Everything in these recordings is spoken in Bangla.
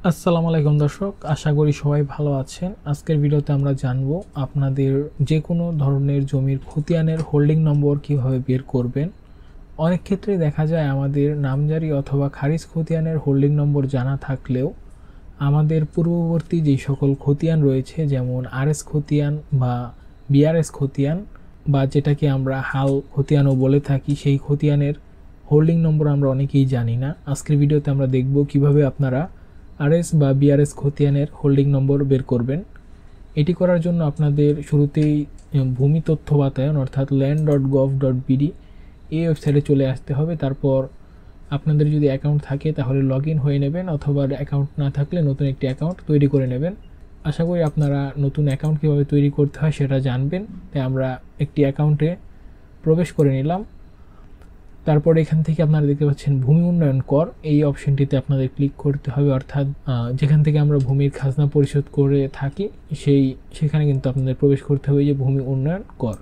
আসসালামু আলাইকুম দর্শক, আশা করি সবাই ভালো আছেন। আজকের ভিডিওতে আমরা জানবো আপনাদের যে কোনো ধরনের জমির খতিয়ানের হোল্ডিং নম্বর কিভাবে বের করবেন। অনেক ক্ষেত্রে দেখা যায় আমাদের নামজারি অথবা খারিজ খতিয়ানের হোল্ডিং নম্বর জানা থাকলেও আমাদের পূর্ববর্তী যে সকল খতিয়ান রয়েছে, যেমন আরএস খতিয়ান বা বিআরএস খতিয়ান বা যেটাকে আমরা হাল খতিয়ানও বলে থাকি, সেই খতিয়ানের হোল্ডিং নম্বর আমরা অনেকেই জানি না। আজকের ভিডিওতে আমরা দেখব কিভাবে আপনারা আরএস বা বিআরএস খতিয়ানের হোল্ডিং নম্বর বের করবেন। এটি করার জন্য আপনাদের শুরুতেই ভূমি তথ্য বাতায়ন অর্থাৎ land.gov.bd এই ওয়েবসাইটে চলে আসতে হবে। তারপর আপনাদের যদি অ্যাকাউন্ট থাকে তাহলে লগ ইন হয়ে নেবেন, অথবা অ্যাকাউন্ট না থাকলে নতুন একটি অ্যাকাউন্ট তৈরি করে নেবেন। আশা করি আপনারা নতুন অ্যাকাউন্ট কীভাবে তৈরি করতে হয় সেটা জানবেন। তাই আমরা একটি অ্যাকাউন্টে প্রবেশ করে নিলাম। তারপর এখান থেকে আপনারা দেখতে পাচ্ছেন ভূমি উন্নয়ন কর, এই অপশনটিতে আপনাদের ক্লিক করতে হবে। অর্থাৎ যেখান থেকে আমরা ভূমির খাজনা পরিশোধ করে থাকি সেখানে কিন্তু আপনাদের প্রবেশ করতে হবে যে ভূমি উন্নয়ন কর।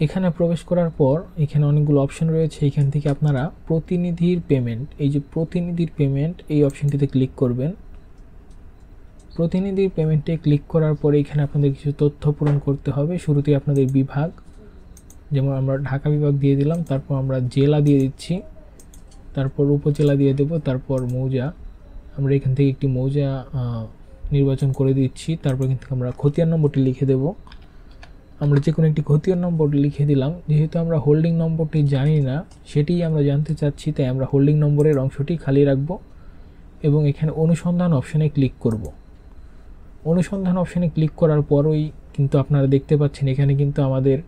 এখানে প্রবেশ করার পর এখানে অনেকগুলো অপশন রয়েছে। এখান থেকে আপনারা প্রতিনিধির পেমেন্ট, এই যে প্রতিনিধির পেমেন্ট এই অপশনটিতে ক্লিক করবেন। প্রতিনিধির পেমেন্টে ক্লিক করার পরে এখানে আপনাদের কিছু তথ্য পূরণ করতে হবে। শুরুতেই আপনাদের বিভাগ, যেমন আমরা ঢাকা বিভাগ দিয়ে দিলাম, তারপর আমরা জেলা দিয়ে দিচ্ছি, তারপর উপজেলা দিয়ে দেব, তারপর মৌজা, আমরা এখান থেকে একটি মৌজা নির্বাচন করে দিচ্ছি। তারপর এখান থেকে আমরা খতিয়ান নম্বরটি লিখে দেব। আমরা যে কোনো একটি খতিয়ান নম্বর লিখে দিলাম। যেহেতু আমরা হোল্ডিং নম্বরটি জানি না, সেটিই আমরা জানতে চাচ্ছি, তাই আমরা হোল্ডিং নম্বরের অংশটি খালি রাখব এবং এখানে অনুসন্ধান অপশানে ক্লিক করব। অনুসন্ধান অপশানে ক্লিক করার পরই কিন্তু আপনারা দেখতে পাচ্ছেন এখানে কিন্তু আমাদের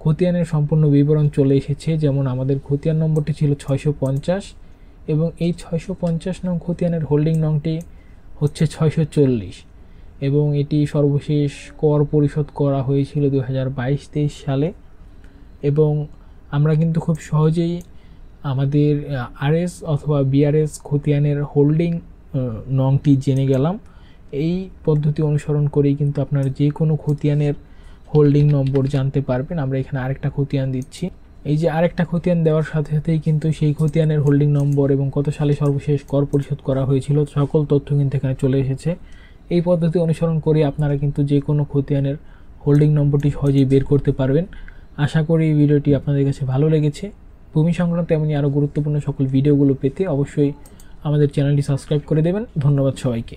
খতিয়ানের সম্পূর্ণ বিবরণ চলে এসেছে। যেমন আমাদের খতিয়ান নম্বরটি ছিল 650 এবং এই 650 নং খতিয়ানের হোল্ডিং নংটি হচ্ছে 640 এবং এটি সর্বশেষ কর পরিশোধ করা হয়েছিল 2022-23 সালে। এবং আমরা কিন্তু খুব সহজেই আমাদের আরএস অথবা বিআরএস খতিয়ানের হোল্ডিং নংটি জেনে গেলাম। এই পদ্ধতি অনুসরণ করেই কিন্তু আপনারা যে কোনো খতিয়ানের হোল্ডিং নম্বর জানতে পারবেন। আমরা এখানে আরেকটা খতিয়ান দিচ্ছি। এই যে আরেকটা খতিয়ান দেওয়ার সাথে সাথেই কিন্তু সেই খতিয়ানের হোল্ডিং নম্বর এবং কত সালে সর্বশেষ কর পরিশোধ করা হয়েছিল সকল তথ্য কিন্তু এখানে চলে এসেছে। এই পদ্ধতি অনুসরণ করে আপনারা কিন্তু যে কোনো খতিয়ানের হোল্ডিং নম্বরটি সহজেই বের করতে পারবেন। আশা করি এই ভিডিওটি আপনাদের কাছে ভালো লেগেছে। ভূমি সংক্রান্ত এমনই আরও গুরুত্বপূর্ণ সকল ভিডিওগুলো পেতে অবশ্যই আমাদের চ্যানেলটি সাবস্ক্রাইব করে দেবেন। ধন্যবাদ সবাইকে।